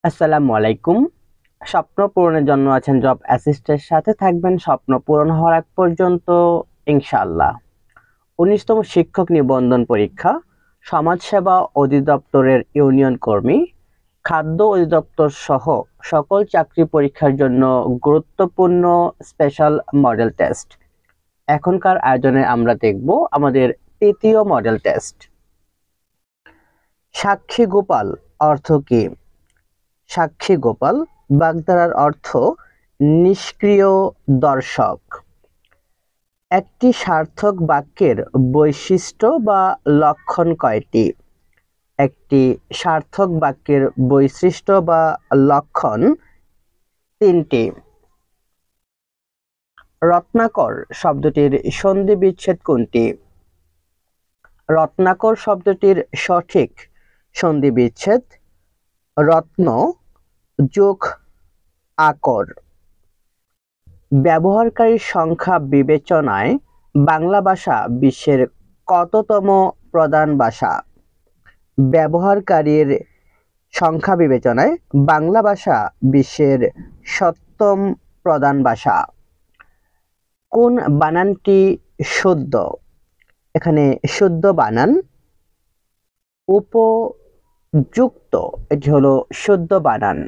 আসসালামু আলাইকুম। স্বপ্ন পূরণের জন্য আছেন জব অ্যাসিস্টের সাথে থাকবেন স্বপ্ন পূরণ হওয়ার আগ পর্যন্ত ইনশাআল্লাহ। ১৯তম শিক্ষক নিবন্ধন পরীক্ষা, সমাজসেবা অধিদপ্তরের ইউনিয়ন কর্মী, খাদ্য অধিদপ্তর সহ সকল চাকরি পরীক্ষার জন্য গুরুত্বপূর্ণ স্পেশাল মডেল টেস্ট। এখনকার আয়োজনে আমরা দেখব আমাদের তৃতীয় মডেল টেস্ট। সাক্ষী গোপাল অর্থ কি? সাক্ষী গোপাল বাগধারার অর্থ নিষ্ক্রিয় দর্শক। একটি সার্থক বাক্যের বৈশিষ্ট্য বা লক্ষণ কয়টি? একটি সার্থক বাক্যের বৈশিষ্ট্য বা লক্ষণ তিনটি। রত্নাকর শব্দটির সন্ধি বিচ্ছেদ কোনটি? রত্নাকর শব্দটির সঠিক সন্ধি বিচ্ছেদ রত্ন যোগ আকর। ব্যবহারকারীর সংখ্যা বিবেচনায় বাংলা ভাষা বিশ্বের কততম প্রধান ভাষা? ব্যবহারকারীর সংখ্যা বিবেচনায় বাংলা ভাষা বিশ্বের ৭ম প্রধান ভাষা। কোন বানানটি শুদ্ধ? এখানে শুদ্ধ বানান উপযুক্ত, এটি হলো শুদ্ধ বানান।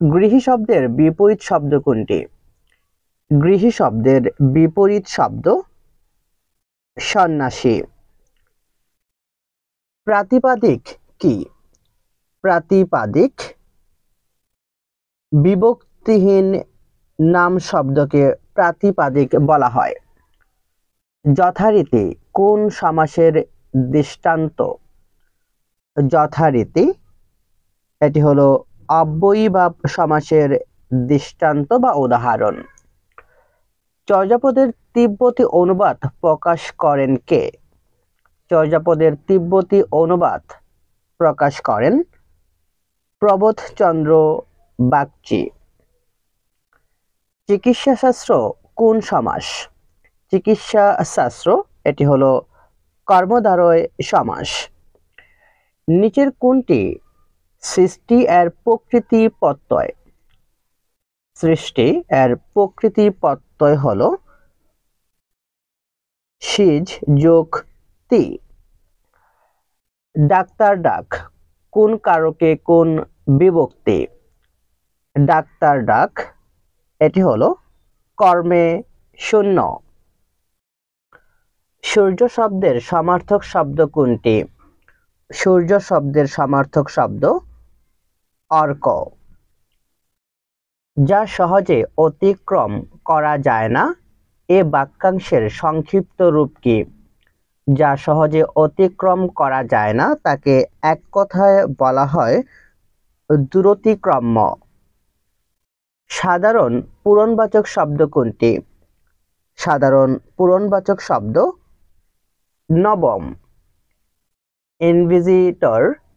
গৃহী শব্দের বিপরীত শব্দ কোনটি? গৃহী শব্দের বিপরীত শব্দ সন্ন্যাসী। প্রাতিপাদিক কি? প্রাতিপাদিক বিভক্তিহীন নাম শব্দকে প্রাতিপাদিক বলা হয়। যথারীতি কোন সমাসের দৃষ্টান্ত? যথারীতি এটি হলো অব্যয়ীভাব সমাসের দৃষ্টান্ত বা উদাহরণ। চর্যাপদের তিব্বতী অনুবাদ প্রকাশ করেন কে? চর্যাপদের তিব্বতী অনুবাদ প্রকাশ করেন প্রবোধচন্দ্র বাগচি। চিকিৎসাশাস্ত্র কোন সমাস? চিকিৎসা শাস্ত্র এটি হলো কর্মধারয় সমাস। নিচের কোনটি সৃষ্টি এর প্রকৃতি প্রত্যয়? সৃষ্টি এর প্রকৃতি প্রত্যয় হলো সিজ যোগ তি। ডাক্তার ডাক কোন কারকে কোন বিভক্তি? ডাক্তার ডাক এটি হলো কর্মে শূন্য। সূর্য শব্দের সমার্থক শব্দ কোনটি? সূর্য শব্দের সমার্থক শব্দ অর্ক। যা সহজে অতিক্রম করা যায় না এ বাক্যাংশের সংক্ষিপ্ত রূপ কি? যা সহজে অতিক্রম করা যায় না তাকে এক কথায় বলা হয় দূরতিক্রম্য। সাধারণ পূরণবাচক শব্দ কোনটি? সাধারণ পূরণবাচক শব্দ নবম।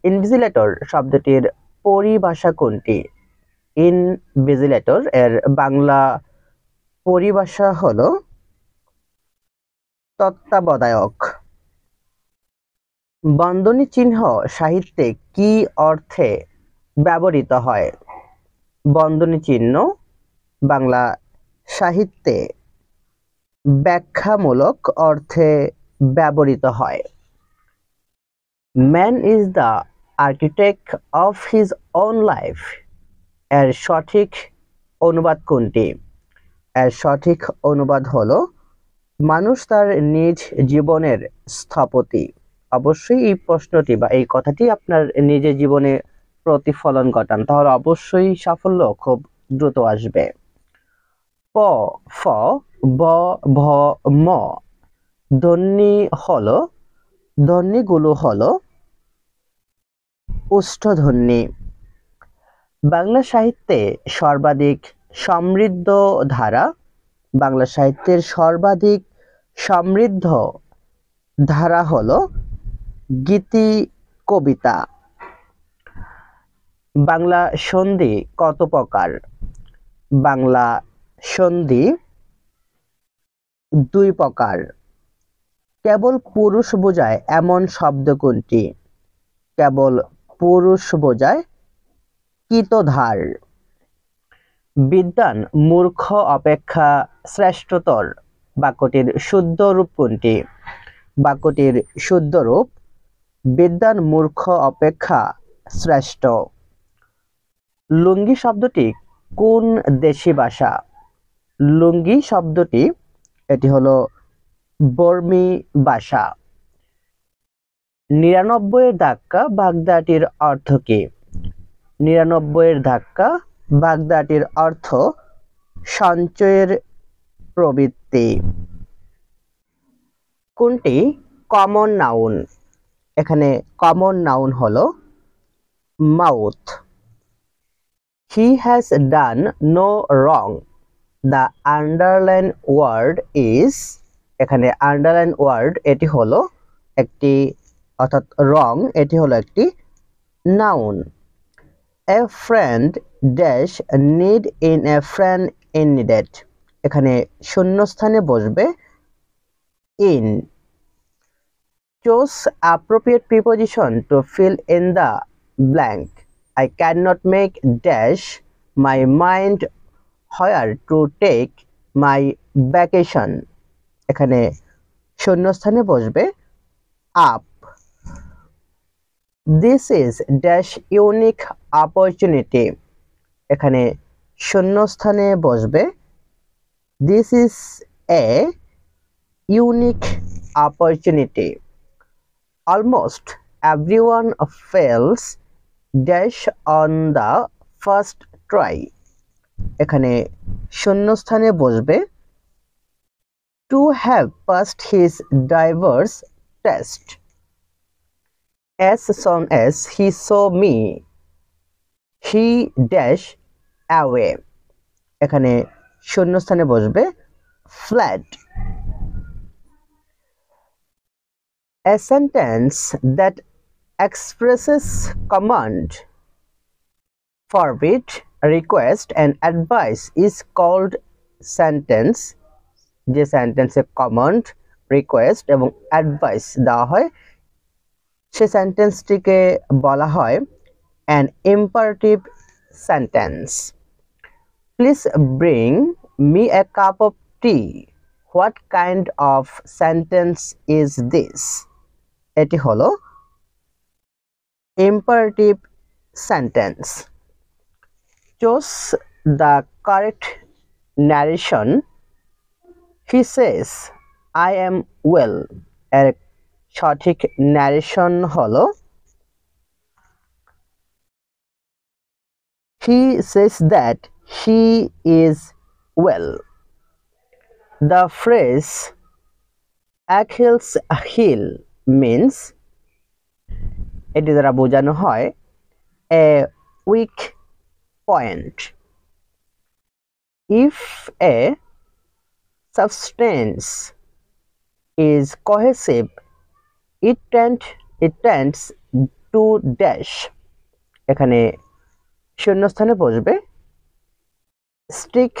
ইনভিজিলেটর শব্দটির পরিভাষা কোনটি? ইনভিজিলেটর এর বাংলা পরিভাষা হলো তত্ত্বাবধায়ক। বন্ধনী চিহ্ন সাহিত্যে কি অর্থে ব্যবহৃত হয়? বন্ধনী চিহ্ন বাংলা সাহিত্যে ব্যাখ্যামূলক অর্থে ব্যবহৃত হয়। Man is the architect of his own life এর সঠিক অনুবাদ কোনটি? এর সঠিক অনুবাদ হলো মানুষ তার নিজ জীবনের স্থপতি। অবশ্যই এই প্রশ্নটি বা এই কথাটি আপনার নিজের জীবনে প্রতিফলন ঘটান, তাহলে অবশ্যই সাফল্য খুব দ্রুত আসবে। প ফ ব ভ ম ধ্বনিগুলো হলো ওষ্ঠধ্বনি। বাংলা সাহিত্যে সর্বাধিক সমৃদ্ধ ধারা। বাংলা সাহিত্যের সর্বাধিক সমৃদ্ধ ধারা হলো গীতি কবিতা। বাংলা সন্ধি কত প্রকার? বাংলা সন্ধি 2 প্রকার। কেবল পুরুষ বোঝায় এমন শব্দ কোনটি? কেবল পুরুষ বোঝায় কৃতধার। বিদ্বান মূর্খ অপেক্ষা শ্রেষ্ঠতর। বাক্যটির শুদ্ধ রূপ কোনটি? বাক্যটির শুদ্ধ রূপ বিদ্বান মূর্খ অপেক্ষা শ্রেষ্ঠ। লুঙ্গি শব্দটি কোন দেশি ভাষা? লুঙ্গি শব্দটি এটি হলো বর্মী ভাষা। ৯৯ ধাক্কা বাগদাটির অর্থ কি? ৯৯ ধাক্কা বাগদাটির অর্থ সঞ্চয়ের প্রবৃত্তি। কোনটি কমন নাউন? এখানে কমন নাউন হলো mouth. He has done no wrong. The underline word is, এখানে underline word এটি হলো একটি অর্থাৎ wrong এটি হলো একটি noun. A friend dash need in a friend in needed. এখানে শূন্যস্থানে বসবে in. Choose appropriate preposition to fill in the blank. I cannot make dash my mind where to take my vacation. এখানে শূন্যস্থানে বসবে up. This is dash unique opportunity. এখানে শূন্যস্থানে বসবে this is a unique opportunity. Almost everyone fails dash on the first try. এখানে শূন্যস্থানে বসবে to have passed his diverse test. As soon as he saw me, he dash away. এখানে শূন্যস্থানে বসবে fled. A sentence that expresses command, forbid, request and advice is called sentence. যে সেন্টেন্সে command, request এবং advice দেওয়া হয় সে সেন্টেন্সটিকে বলা হয় an imperative sentence. Please bring me a cup of tea. What kind of sentence is this? এটি হলো imperative sentence. Choose the correct narration. He says, I am well. এর সঠিক narration হলো He says that he is well. The phrase Achilles heel means এটি দ্বারা বোঝানো হয় a weak point. If a substance is cohesive, it tends to dash. এখানে শূন্যস্থানে বসবে stick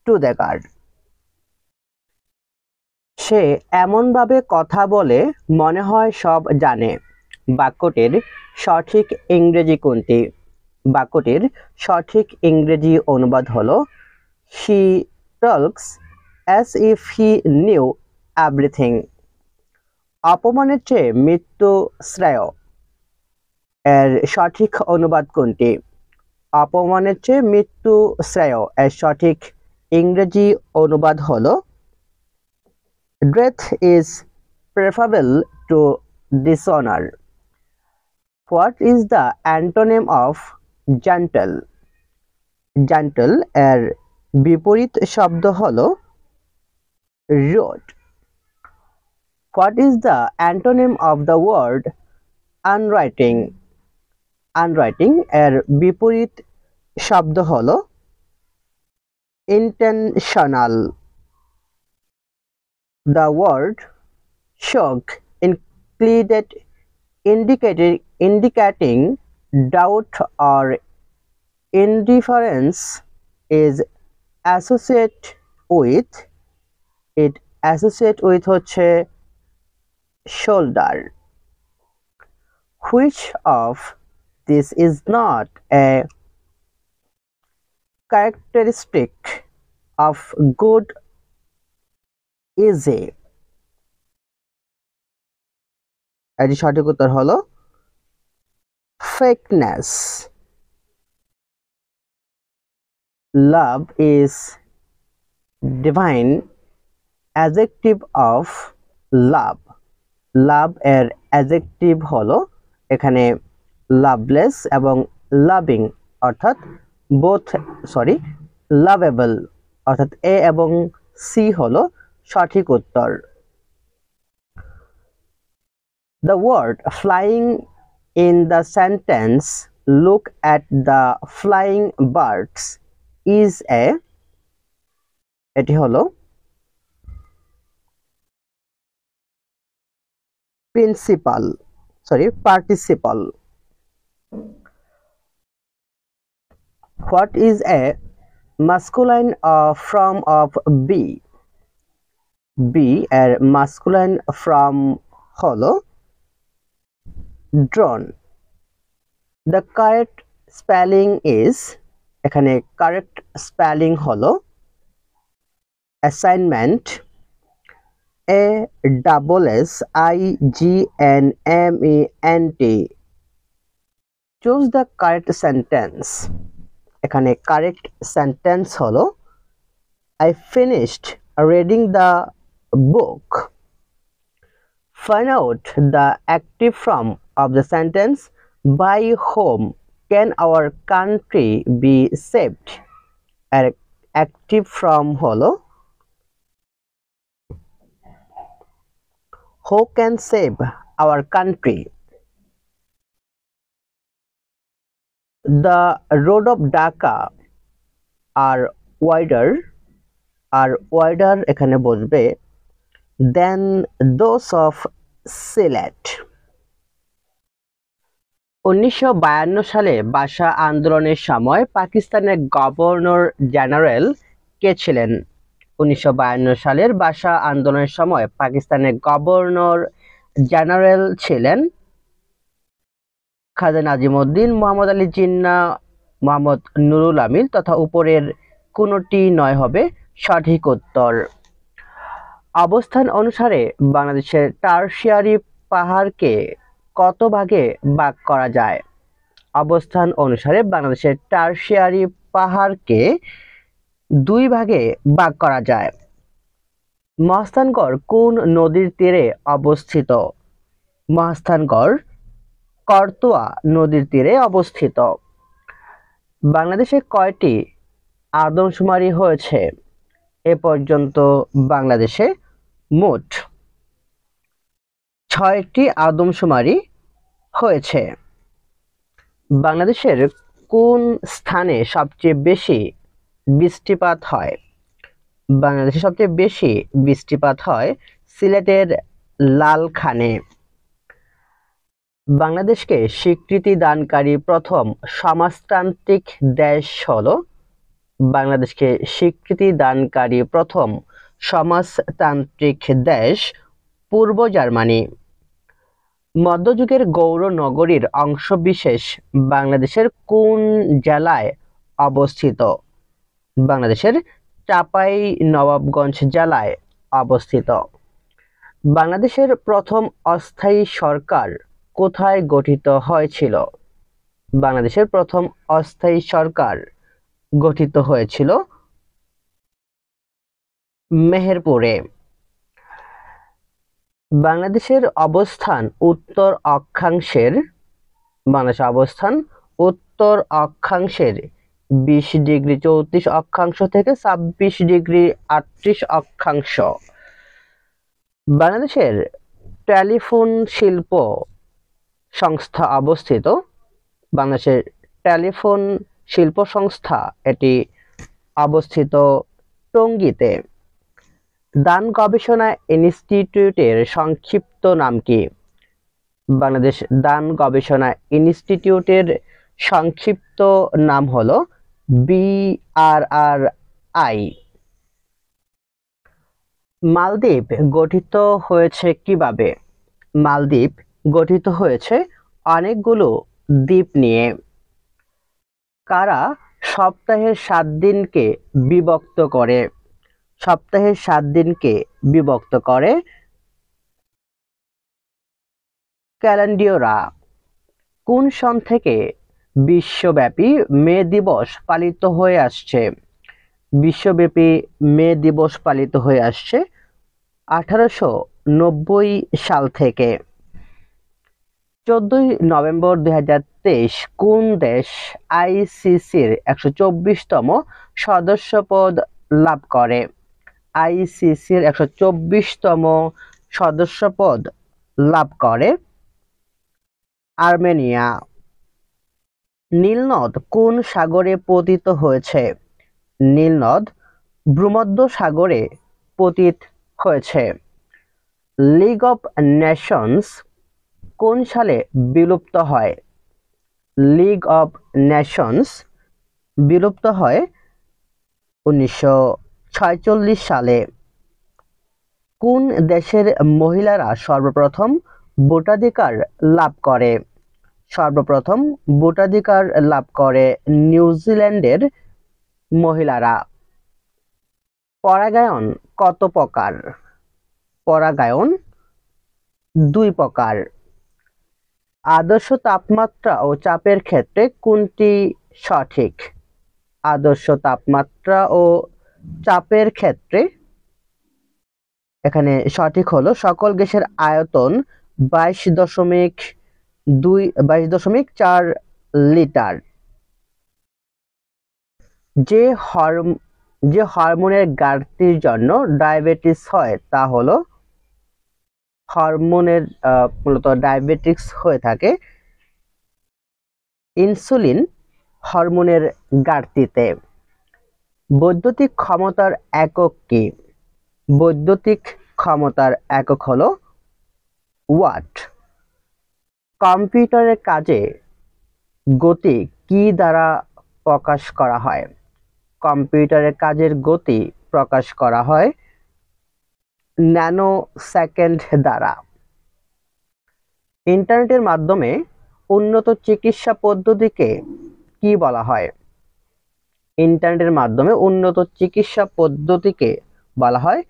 together. সে এমনভাবে কথা বলে মনে হয় সব জানে। বাক্যটির সঠিক ইংরেজি কোনটি? বাক্যটির সঠিক ইংরেজি অনুবাদ হলো He talks as if he knew everything. অপমানের চেয়ে মৃত্যু শ্রেয়। এর সঠিক অনুবাদ কোনটি? অপমানের চেয়ে মৃত্যু শ্রেয়। এর সঠিক ইংরেজি অনুবাদ হলো Death is preferable to dishonor. What is the antonym of gentle? Gentle এর বিপরীত শব্দ হলো rude. What is the antonym of the word unwriting? Unwriting এর বিপরীত শব্দ হলো intentional. The word shock indicating doubt or indifference is associated with হচ্ছে shoulder. Which of this is not a characteristic of good easy। এটি সঠিক উত্তর হলো fakeness। Love is divine adjective of love। লাভ এর অ্যাডজেক্টিভ হলো এখানে লাভলেস এবং loving অর্থাৎ লাভেবল অর্থাৎ এ এবং সি হলো সঠিক উত্তর। The word flying in the sentence look at the flying birds is a এটি হলো participle। What is a masculine form of be? Be এর masculine form হলো drawn। The correct spelling is এখানে correct spelling হলো assignment। ASSIGNMENT। Choose the correct sentence। এখানে correct sentence হলো I finished reading the book। Find out the active form of the sentence by whom can our country be saved। এর active form হলো who can save our country। The road of Dhaka are wider এখানে বসবে than those of Sylhet। 1952 সালে ভাষা আন্দোলনের সময় পাকিস্তানের governor general কে ছিলেন? 1952 সালের ভাষা আন্দোলনের সময় পাকিস্তানের গভর্নর জেনারেল ছিলেন খাজা নাজিমউদ্দিন, মোহাম্মদ আলী জিন্নাহ, মোহাম্মদ নুরুল আমিন তথা উপরের কোনটি নয় হবে সঠিক উত্তর। অবস্থান অনুসারে বাংলাদেশের টারশিয়ারি পাহাড়কে কত ভাগে ভাগ করা যায়? অবস্থান অনুসারে বাংলাদেশের টারশিয়ারি পাহাড়কে দুই ভাগে ভাগ করা যায়। মহাস্থানগড় কোন নদীর তীরে অবস্থিত? মহাস্থানগড় করতোয়া নদীর তীরে অবস্থিত। বাংলাদেশে কয়টি আদমশুমারি হয়েছে? এ পর্যন্ত বাংলাদেশে মোট 6টি আদমশুমারি হয়েছে। বাংলাদেশের কোন স্থানে সবচেয়ে বেশি বৃষ্টিপাত হয়? বাংলাদেশে সবচেয়ে বেশি বৃষ্টিপাত হয় সিলেটের লালখানে। বাংলাদেশকে স্বীকৃতি দানকারী প্রথম সমাজতান্ত্রিক দেশ হলো? বাংলাদেশকে স্বীকৃতি দানকারী প্রথম সমাজতান্ত্রিক দেশ পূর্ব জার্মানি। মধ্যযুগের গৌর নগরীর অংশবিশেষ বাংলাদেশের কোন জেলায় অবস্থিত? বাংলাদেশের চাঁপাইনবাবগঞ্জ জেলায় অবস্থিত। বাংলাদেশের প্রথম অস্থায়ী সরকার কোথায় গঠিত হয়েছিল? বাংলাদেশের প্রথম অস্থায়ী সরকার গঠিত হয়েছিল মেহেরপুরে। বাংলাদেশের অবস্থান উত্তর অক্ষাংশের 20 ডিগ্রি 34 অক্ষাংশ থেকে 26 ডিগ্রি 38 অক্ষাংশ। বাংলাদেশের টেলিফোন শিল্প সংস্থা অবস্থিত? বাংলাদেশের টেলিফোন শিল্প সংস্থা এটি অবস্থিত টঙ্গীতে। দান গবেষণা ইনস্টিটিউটের সংক্ষিপ্ত নাম কি? বাংলাদেশ দান গবেষণা ইনস্টিটিউটের সংক্ষিপ্ত নাম হলো BRRI। মালদ্বীপ গঠিত হয়েছে কিভাবে? মালদ্বীপ গঠিত হয়েছে অনেকগুলো দ্বীপ নিয়ে। কারা সপ্তাহের 7 দিনকে বিভক্ত করে? সপ্তাহের 7 দিনকে বিভক্ত করে ক্যালেন্ডীয়রা। কোন সন থেকে বিশ্বব্যাপী মে দিবস পালিত হয়ে আসছে? বিশ্বব্যাপী মে দিবস পালিত হয়ে আসছে 1890 সাল থেকে। 14 নভেম্বর 2023 কোন দেশ আইসিসির 124তম সদস্যপদ লাভ করে? আইসিসির 124তম সদস্যপদ লাভ করে আর্মেনিয়া। নীলনদ কোন সাগরে পতিত হয়েছে? নীলনদ ভূমধ্য সাগরে পতিত হয়েছে। লিগ অফ নেশনস কোন সালে বিলুপ্ত হয়? লিগ অফ নেশনস বিলুপ্ত হয় 1946 সালে। কোন দেশের মহিলারা সর্বপ্রথম ভোটাধিকার লাভ করে? সর্বপ্রথম ভোটাধিকার লাভ করে নিউজিল্যান্ডের মহিলারা। পরাগায়ন কত প্রকার? পরাগায়ন 2 প্রকার। আদর্শ তাপমাত্রা ও চাপের ক্ষেত্রে কোনটি সঠিক? আদর্শ তাপমাত্রা ও চাপের ক্ষেত্রে এখানে সঠিক হলো সকল গ্যাসের আয়তন 22.4 লিটার। যে হরমোনের ঘাটতির জন্য ডায়াবেটিস হয় তা হলো হরমোনের মূলত ডায়াবেটিস হয়ে থাকে ইনসুলিন হরমোনের ঘাটতিতে। বৈদ্যুতিক ক্ষমতার একক কি? বৈদ্যুতিক ক্ষমতার একক হলো ওয়াট। কম্পিউটারের কাজে গতি কি দ্বারা প্রকাশ করা হয়? কম্পিউটারের কাজের গতি প্রকাশ করা হয় ন্যানো সেকেন্ড দ্বারা। ইন্টারনেটের মাধ্যমে উন্নত চিকিৎসা পদ্ধতিকে কি বলা হয়? ইন্টারনেটের মাধ্যমে উন্নত চিকিৎসা পদ্ধতিকে বলা হয়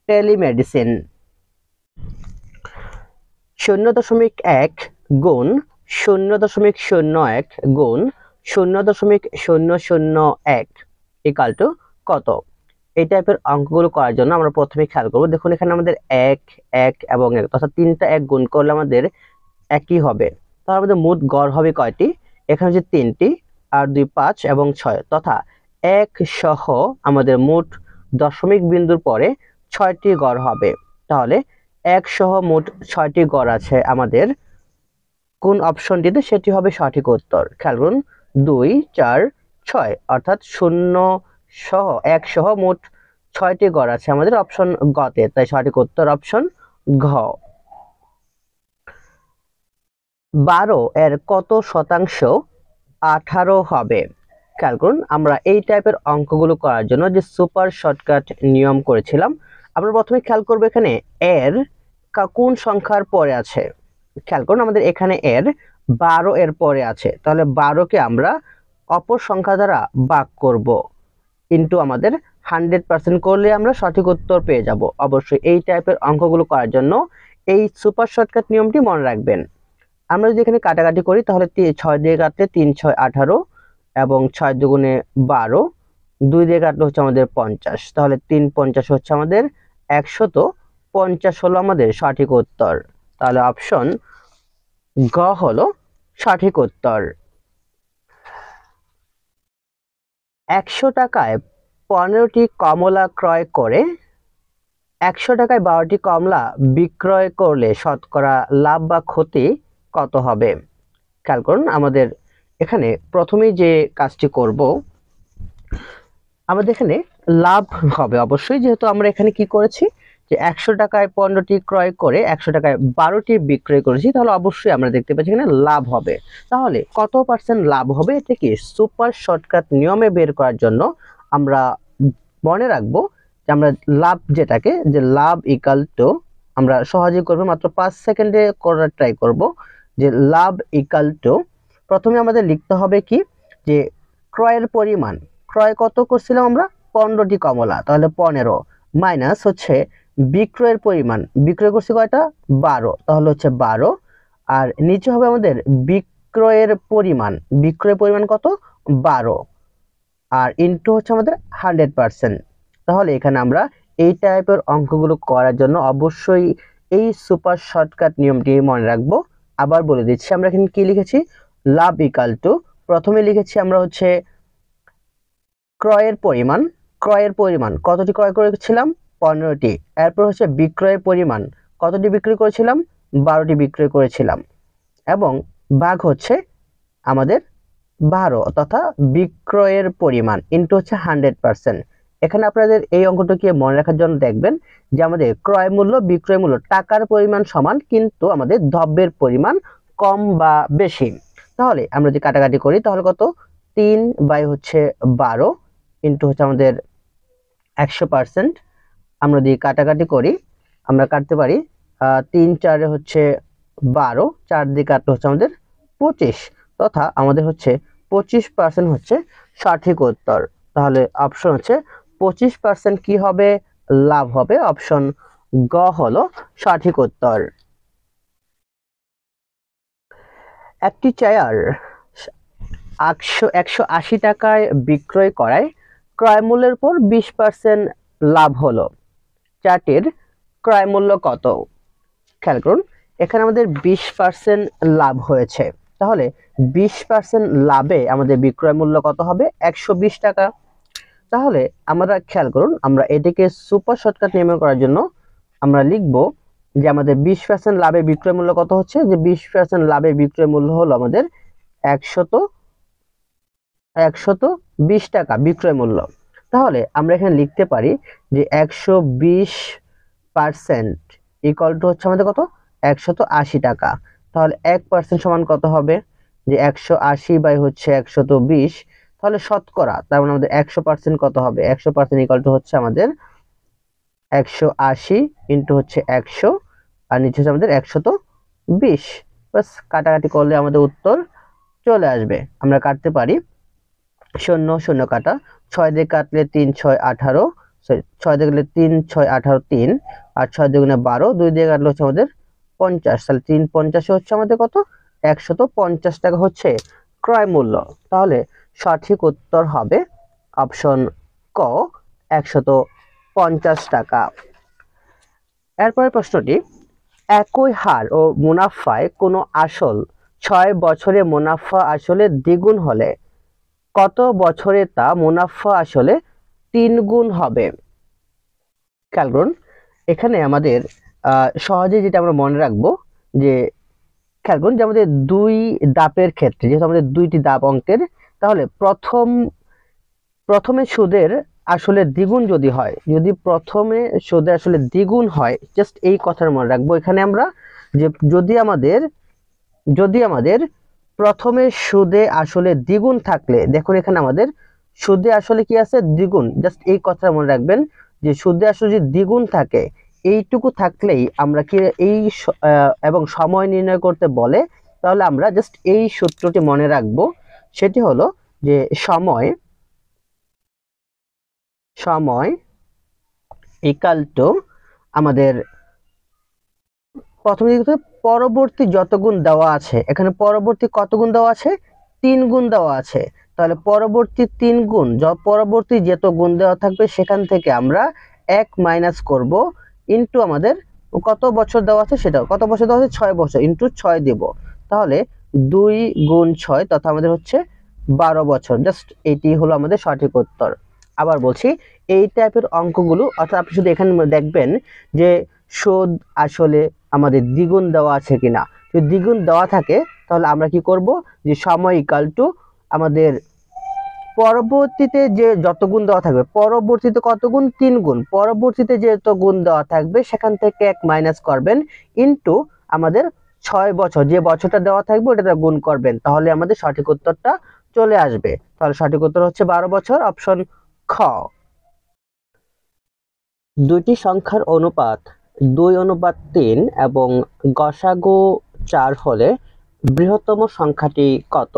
টেলিমেডিসিন। 0.1 গুণ 0.01 গুণ 0.001 ইকাল টু কত? এই টাইপের অঙ্কগুলো করার জন্য আমরা প্রথমে খেয়াল করব। দেখুন এখানে আমাদের 1 1 এবং 1 অর্থাৎ তিনটা 1 গুণ করলে আমাদের একই হবে। তাহলে আমাদের মোট গড় হবে কয়টি? এখানে হচ্ছে 3টি আর 2 5 এবং 6 তথা 1 সহ আমাদের মোট দশমিক বিন্দুর পরে 6টি গড় হবে। তাহলে 1 সহ মোট 6টি গড় আছে আমাদের কোন অপশনটিতে? সেটি হবে সঠিক উত্তর। খেয়াল করুন 2 4 6 অর্থাৎ 1 সহ মোট 6টি গড় আছে আমাদের অপশন গ তে, তাই সঠিক উত্তর অপশন ঘ। 12 এর কত শতাংশ 18 হবে? খেয়াল করুন আমরা এই টাইপের অঙ্কগুলো করার জন্য যে সুপার শর্টকাট নিয়ম করেছিলাম, আমরা প্রথমে খেয়াল করব এখানে এর কোন সংখ্যার পরে আছে। খেয়াল করুন আমাদের এখানে এর 12 এর পরে আছে, তাহলে 12কে আমরা অপর সংখ্যা দ্বারা ভাগ করব ইনটু আমাদের 100% করলে আমরা সঠিক উত্তর পেয়ে যাব। অবশ্যই এই টাইপের অঙ্কগুলো করার জন্য এই সুপার শর্টকাট নিয়মটি মনে রাখবেন। আমরা যদি এখানে কাটাকাটি করি তাহলে 6 দিয়ে কাটলে 3 6 18 এবং 6 দুগুণে 12, 2 দিয়ে কাটলে হচ্ছে আমাদের 50, তাহলে 3 50 হচ্ছে আমাদের 150 হলো আমাদের সঠিক উত্তর। তাহলে অপশন গ হলো সঠিক উত্তর। 100 টাকায় 15টি কমলা ক্রয় করে 100 টাকায় 12টি কমলা বিক্রয় করলে শতকরা লাভ বা ক্ষতি কত হবে? খেয়াল করুন আমাদের এখানে প্রথমেই যে কাজটি করব, আমাদের এখানে লাভ হবে অবশ্যই, যেহেতু আমরা এখানে কি করেছি যে 100 টাকায় 15টি ক্রয় করে 100 টাকায় 12টি বিক্রয় করেছি, তাহলে অবশ্যই আমরা দেখতে পাচ্ছি এখানে লাভ হবে। তাহলে কত পার্সেন্ট লাভ হবে এটা কি সুপার শর্টকাট নিয়মে বের করার জন্য আমরা মনে রাখবো যে আমরা লাভ যেটাকে যে লাভ ইকাল টু আমরা সহজে করব, মাত্র 5 সেকেন্ডে করার ট্রাই করব যে লাভ ইকাল টু প্রথমে আমাদের লিখতে হবে কি যে ক্রয়ের পরিমাণ, ক্রয় কত করছিলাম আমরা 15টি কমলা, তাহলে 15 মাইনাস হচ্ছে বিক্রয়ের পরিমাণ, বিক্রয় করছি কয়টা 12, তাহলে হচ্ছে 12, আর নিচে হবে আমাদের বিক্রয়ের পরিমাণ, বিক্রয়ের পরিমাণ কত 12, আর ইনটু হচ্ছে আমাদের 100%। তাহলে এখানে আমরা এই টাইপের অঙ্কগুলো করার জন্য অবশ্যই এই সুপার শর্টকাট নিয়মটি মনে রাখবো। আবার বলে দিচ্ছি, আমরা এখানে কি লিখেছি, লাভ ইকাল টু, প্রথমে লিখেছি আমরা হচ্ছে ক্রয়ের পরিমাণ, ক্রয়ের পরিমাণ কতটি ক্রয় করেছিলাম 15টি, এরপর হচ্ছে বিক্রয়ের পরিমাণ কতটি বিক্রি করেছিলাম 12টি বিক্রয় করেছিলাম, এবং ভাগ হচ্ছে আমাদের 12 তথা বিক্রয়ের পরিমাণ ইনটু হচ্ছে 100%। এখানে আপনাদের এই অঙ্কটাকে মনে রাখার জন্য দেখবেন যে আমাদের ক্রয় মূল্য বিক্রয় মূল্য টাকার পরিমাণ সমান, কিন্তু আমাদের দ্রব্যের পরিমাণ কম বা বেশি। তাহলে আমরা যদি কাটাকাটি করি তাহলে কত 3/12 ইনটু হচ্ছে আমাদের 100%। আমরা যদি কাটাকাটি করি আমরা কাটতে পারি 3 4 হচ্ছে 12, 4 দিয়ে কাটলে হচ্ছে আমাদের 25, তথা আমাদের হচ্ছে 25% হচ্ছে সঠিক উত্তর। তাহলে অপশন হচ্ছে 25% কি হবে, লাভ হবে, অপশন গ হলো সঠিক উত্তর। একটি চেয়ার 180 টাকায় বিক্রয় করায় ক্রয় মূল্যের উপর 20% লাভ হলো, চার্টের ক্রয় মূল্য কত? খেয়াল করুন, এখানে আমাদের 20% লাভ হয়েছে, তাহলে 20% লাভে আমাদের বিক্রয় মূল্য কত হবে 120 টাকা। তাহলে আমরা খেয়াল করুন, আমরা এটিকে সুপার শর্টকাট নিয়মে করার জন্য আমরা লিখব যে আমাদের 20% লাভে বিক্রয় মূল্য কত হচ্ছে, যে 20% লাভে বিক্রয় মূল্য হলো আমাদের 120 টাকা বিক্রয় মূল্য। তাহলে আমরা এখানে লিখতে পারি যে 120% ইকুয়াল টু হচ্ছে আমাদের কত 180 টাকা। তাহলে 1% সমান কত হবে, যে 180 বাই হচ্ছে 120, তাহলে শতকরা, তার মানে আমাদের 100% কত হবে, 100% ইকুয়াল টু হচ্ছে আমাদের 180 ইন্টু হচ্ছে 100, আর নিচে হচ্ছে আমাদের 120। বাস কাটাকাটি করলে আমাদের উত্তর চলে আসবে। আমরা কাটতে পারি 0 0 কাটা, 6 দিয়ে কাটলে 3 6 18, 6 দিয়ে কাটলে 3 6 18 3, আর 6 দুগুণে 12, 2 দিয়ে কাটলে হচ্ছে আমাদের 50, তাহলে 3 50 হচ্ছে আমাদের কত 150 টাকা হচ্ছে ক্রয় মূল্য। তাহলে সঠিক উত্তর হবে অপশন ক 150 টাকা। এরপরের প্রশ্নটি, একই হার ও মুনাফায় কোনো আসল 6 বছরে মুনাফা আসলে দ্বিগুণ হলে কত বছরে তা মুনাফা আসলে 3 গুণ হবে? খেয়াল করুন, এখানে আমাদের সহজে যেটা আমরা মনে রাখবো যে খেয়াল করুন যে আমাদের দুই দাপের ক্ষেত্রে, যেহেতু আমাদের দুইটি দাপ অঙ্কের, তাহলে প্রথমে সুদের আসলে দ্বিগুণ যদি হয়, যদি প্রথমে সুদের আসলে দ্বিগুণ হয়, জাস্ট এই কথাটা মনে রাখবো। এখানে আমরা যে যদি আমাদের প্রথমে সুদে আসলে দ্বিগুণ থাকলে, দেখুন এখানে আমাদের সুদে আসলে কি আছে দ্বিগুণ, জাস্ট এই কথাটা মনে রাখবেন যে সুদে আসলে যদি দ্বিগুণ থাকে, এইটুকু থাকলেই আমরা কি এবং সময় নির্ণয় করতে বলে, তাহলে আমরা জাস্ট এই সূত্রটি মনে রাখবো। সেটি হলো যে সময় ইকাল টু আমাদের প্রথমে পরবর্তী যত গুণ দেওয়া আছে, এখানে পরবর্তী কত গুণ দেওয়া আছে 3 গুণ দেওয়া আছে, তাহলে পরবর্তী 3 গুণ, পরবর্তী যত গুণ দেওয়া থাকবে সেখান থেকে আমরা 1 মাইনাস করব, ইনটু আমাদের কত বছর দেওয়া আছে, সেটা কত বছর দেওয়া আছে 6 বছর, ইনটু 6 দিব, তাহলে 2 গুণ 6 তথা আমাদের হচ্ছে 12 বছর। জাস্ট এটি হলো আমাদের সঠিক উত্তর। আবার বলছি, এই টাইপের অঙ্কগুলো, অর্থাৎ আপনি শুধু এখানে দেখবেন যে সুদ আসলে আমাদের দ্বিগুণ দেওয়া আছে কিনা, যদি দ্বিগুণ দেওয়া থাকে তাহলে আমরা কি করব, যে সময় ইকাল টু আমাদের পরবর্তীতে যে যত গুণ দেওয়া থাকবে, পরবর্তীতে কত গুণ 3 গুণ, পরবর্তীতে যে যত গুণ দেওয়া থাকবে সেখান থেকে 1 মাইনাস করবেন, ইনটু আমাদের 6 বছর, যে বছরটা দেওয়া থাকবে ওটাতে গুণ করবেন, তাহলে আমাদের সঠিক উত্তরটা চলে আসবে। তাহলে সঠিক উত্তর হচ্ছে 12 বছর, অপশন খ। দুইটি সংখ্যার অনুপাত 2:3 এবং গসাগু 4 হলে বৃহত্তম সংখ্যাটি কত?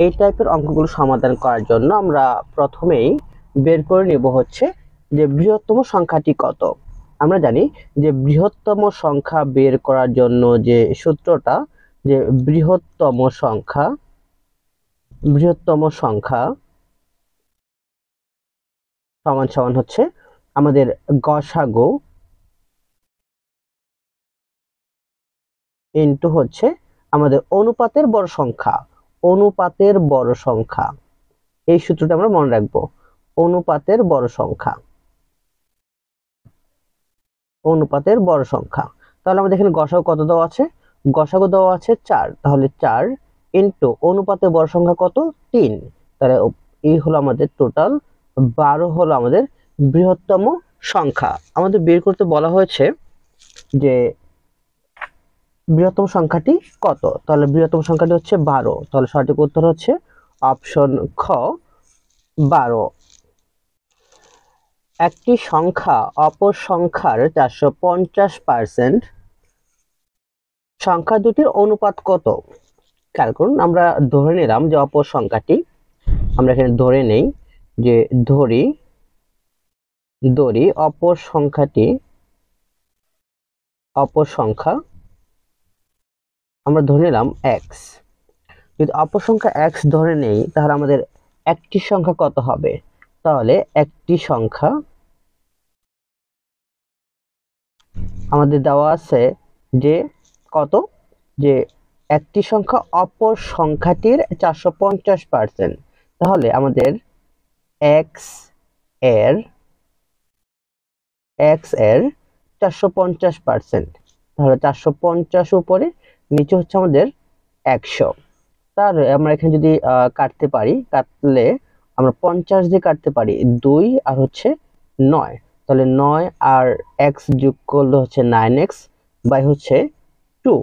এই টাইপের অঙ্কগুলো সমাধান করার জন্য আমরা প্রথমেই বের করে নেব হচ্ছে যে বৃহত্তম সংখ্যাটি কত। আমরা জানি যে বৃহত্তম সংখ্যা বের করার জন্য যে সূত্রটা, যে বৃহত্তম সংখ্যা সমান সমান হচ্ছে আমাদের গসাগু ইনটু হচ্ছে আমাদের অনুপাতের বড় সংখ্যা। এই সূত্রটা আমরা মনে রাখবো, অনুপাতের বড় সংখ্যা। তাহলে আমাদের এখানে গসাগু কত দেওয়া আছে? গসাগু দেওয়া আছে 4, তাহলে 4 ইনটু অনুপাতের বড় সংখ্যা কত? 3। তাহলে এই হলো আমাদের টোটাল 12 হলো আমাদের বৃহত্তম সংখ্যা। আমাদের বের করতে বলা হয়েছে যে বৃহত্তম সংখ্যাটি কত। তাহলে বৃহত্তম সংখ্যাটি হচ্ছে 12। তাহলে সঠিক উত্তর হচ্ছে অপশন খ, 12। একটি সংখ্যা অপর সংখ্যার 450% সংখ্যা দুটির অনুপাত কত? খেয়াল করুন, আমরা ধরে নিলাম যে অপর সংখ্যাটি, আমরা এখানে ধরে নেই যে ধরি অপর সংখ্যা আমরা ধরে নিলাম x। যদি অপর সংখ্যা x ধরে নেই তাহলে আমাদের একটি সংখ্যা কত হবে? তাহলে একটি সংখ্যা আমাদের দেওয়া আছে যে কত, যে একটি সংখ্যা অপর সংখ্যাটির 450%। তাহলে আমাদের x এর 450%, তাহলে 450 উপরে নিচে হচ্ছে আমাদের 100। তাহলে আমরা এখানে যদি কাটতে পারি, কাটলে আমরা 50 দিয়ে কাটতে পারি 2 আর হচ্ছে 9। তাহলে 9 আর x যোগ করলে হচ্ছে 9x বাই হচ্ছে 2।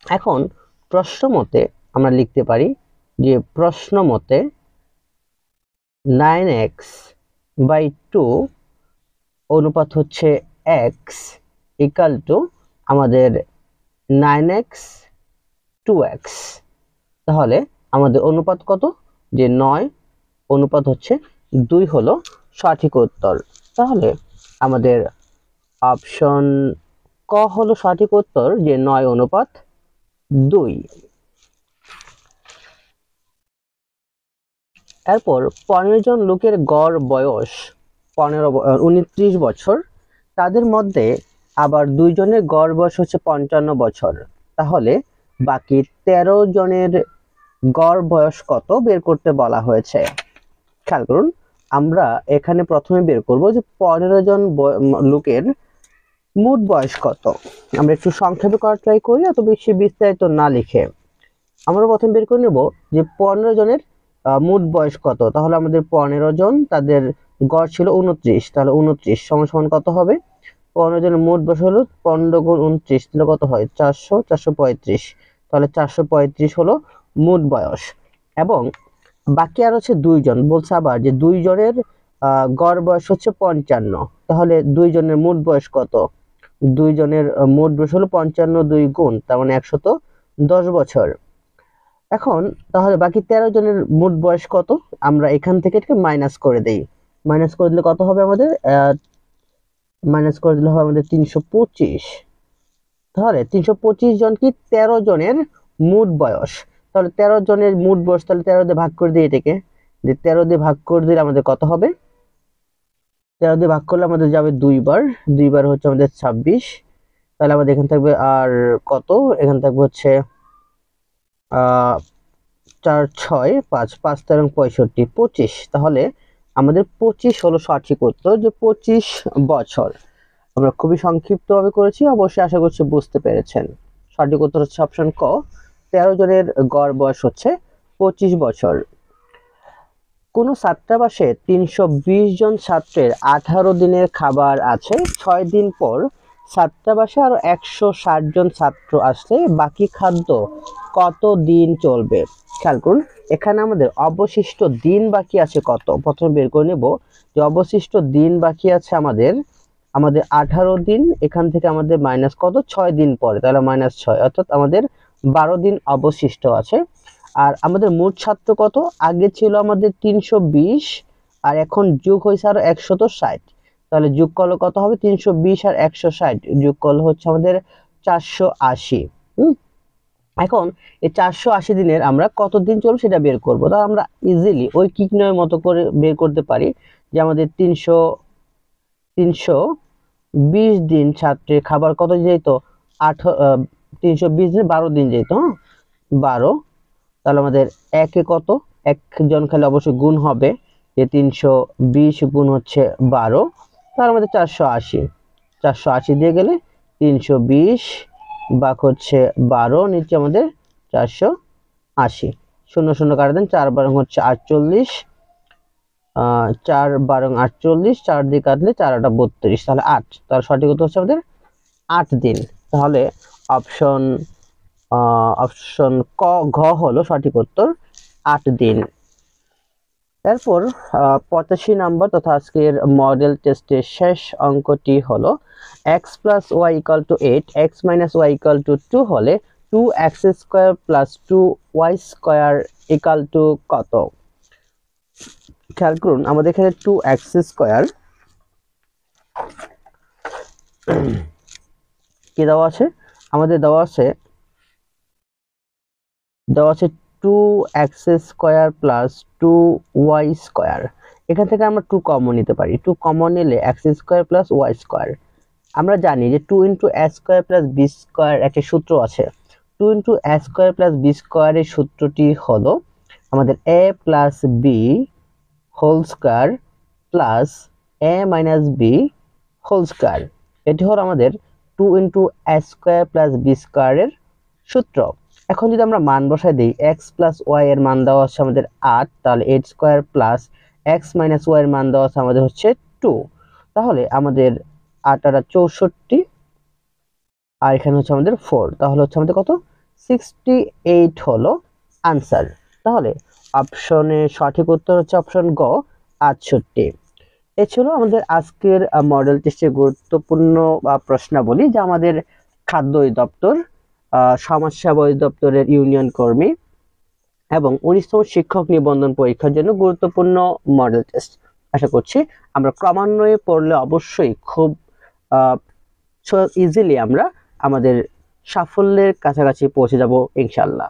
এখন প্রশ্ন মতে আমরা লিখতে পারি যে প্রশ্ন মতে 9x বাই 2 অনুপাত হচ্ছে x ইকাল টু আমাদের 9x 2x। তাহলে আমাদের অনুপাত কত? যে 9 অনুপাত হচ্ছে 2 হলো সঠিক উত্তর। তাহলে আমাদের অপশন ক হলো সঠিক উত্তর, যে 9 অনুপাত 2। এরপর 15 জন লোকের গড় বয়স 29 বছর, তাদের মধ্যে আবার 2 জনের গড় বয়স হচ্ছে 55 বছর। তাহলে বাকি 13 জনের গড় বয়স কত বের করতে বলা হয়েছে। খেয়াল করুন, আমরা এখানে প্রথমে বের করব যে 15 জন লোকের মোট বয়স কত। আমরা একটু সংক্ষেপে করার ট্রাই করি, এত বেশি বিস্তারিত না লিখে। আমরা প্রথমে বের করে নেব যে 15 জনের মোট বয়স কত। তাহলে আমাদের 15 জন, তাদের গড় ছিল 29, তাহলে 29 সমান সমান কত হবে? 15 জনের মোট বয়স হলো 15 গুণ 29 তাহলে কত হয়? 400, 435। তাহলে 435 হলো মোট বয়স। এবং বাকি আর হচ্ছে 2 জন, বলছে আবার যে 2 জনের গড় বয়স হচ্ছে 55। তাহলে 2 জনের মোট বয়স কত? 2 জনের মোট বয়স হলো 55, 2 গুণ, তার মানে 110 বছর। এখন তাহলে বাকি 13 জনের মোট বয়স কত? আমরা এখান থেকে মাইনাস করে দেই। মাইনাস করে দিলে কত হবে আমাদের? মাইনাস করে দিলে হবে আমাদের 325। তাহলে 325 জন কি 13 জনের মোট বয়স। তাহলে 13 জনের মোট বয়স, তাহলে 13 দিয়ে ভাগ করে দিই এটাকে, যে 13 দিয়ে ভাগ করে দিলে আমাদের কত হবে? 13 দিয়ে ভাগ করলে আমাদের যাবে 2 বার, 2 বার হচ্ছে আমাদের 26। তাহলে আমাদের এখানে থাকবে আর কত? এখানে থাকবে হচ্ছে 4, 6, 5, 5, 13, 65, 25। তাহলে আমাদের 25 হলো সঠিক উত্তর, যে 25 বছর। আমরা খুবই সংক্ষিপ্তভাবে করেছি, অবশ্যই আশা করছি বুঝতে পেরেছেন। সঠিক উত্তর হচ্ছে অপশন ক, 13 জনের গড় বয়স হচ্ছে 25 বছর। কোন ছাত্রাবাসে 320 জন ছাত্রের 18 দিনের খাবার আছে, 6 দিন পর ছাত্রাবাসে আরো 160 জন ছাত্র আসলে বাকি খাদ্য কত দিন চলবে? খেয়াল করুন, এখানে আমাদের অবশিষ্ট দিন বাকি আছে কত। প্রথমে বের করে নেব যে অবশিষ্ট দিন বাকি আছে আমাদের 18 দিন। এখান থেকে আমাদের মাইনাস কত? 6 দিন পরে, তাহলে -6, অর্থাৎ আমাদের 12 দিন অবশিষ্ট আছে। আর আমাদের মোট ছাত্র কত? আগে ছিল আমাদের 320 আর এখন যোগ হয়েছে আরো 160। তাহলে যোগ করলে কত হবে? 320 আর 160 যোগ করলে হচ্ছে আমাদের 480। এখন এই 480 দিনের আমরা কত দিন চলবে সেটা বের করব। তাহলে আমরা ইজিলি ওই কিক নিয়মের মতো করে বের করতে পারি যে আমাদের 320 দিন ছাত্রের খাবার কত যেত? 320 দিন 12 দিন যেত। 12। তাহলে আমাদের একে কত? একজন খালি অবশ্যই গুণ হবে, যে 320 গুণ হচ্ছে 12, তার আমাদের 480। 480 দিয়ে গেলে 320 ভাগ হচ্ছে 12, নিচে আমাদের 480। শূন্য শূন্য কাটা দেন, 4 বারং হচ্ছে 48, 4 বারং 48, 4 দিয়ে কাটলে 4 8 32, তাহলে 8। তাহলে সঠিক উত্তর হচ্ছে আমাদের 8 দিন। তাহলে অপশন ক ঘ হলো সঠিক উত্তর, 8 দিন। এরপর 85 নাম্বার তথা আজকের মডেল টেস্টের শেষ অঙ্কটি হলো x + y = 8, x - y = 2 হলে 2x² + 2y² কত? খেয়াল করুন, আমাদের এখানে 2x² কি দেওয়া আছে? আমাদের দেওয়া আছে 2x² + 2y²। এখান থেকে আমরা 2 কমন নিতে পারি। 2 কমন নিলে x² + y²। আমরা জানি যে 2 × a² + b² একটা সূত্র আছে। 2 × a² + b² এর সূত্রটি হলো আমাদের a + b² + a - b²। এটি হলো আমাদের 2 × a² + b² এর সূত্র। এখন যদি আমরা মান বসাই দিই, x + y এর মান দেওয়া আছে আমাদের 8, তাহলে 8² + x - y এর মান দেওয়া আছে আমাদের হচ্ছে 2। তাহলে আমাদের 8 আর 64 আর এখানে হচ্ছে আমাদের 4, তাহলে হচ্ছে আমাদের কত? 68 হলো আনসার। তাহলে অপশনের সঠিক উত্তর হচ্ছে অপশন গ, 68। এ ছিল আমাদের আজকের মডেল টেস্টের গুরুত্বপূর্ণ প্রশ্নাবলী, যা আমাদের খাদ্য অধিদপ্তর, সমাজসেবা অধিদপ্তরের ইউনিয়ন কর্মী এবং 19তম শিক্ষক নিবন্ধন পরীক্ষার জন্য গুরুত্বপূর্ণ মডেল টেস্ট। আশা করছি আমরা ক্রমান্বয়ে পড়লে অবশ্যই খুব ইজিলি আমরা আমাদের সাফল্যের কাছাকাছি পৌঁছে যাব ইনশাআল্লাহ।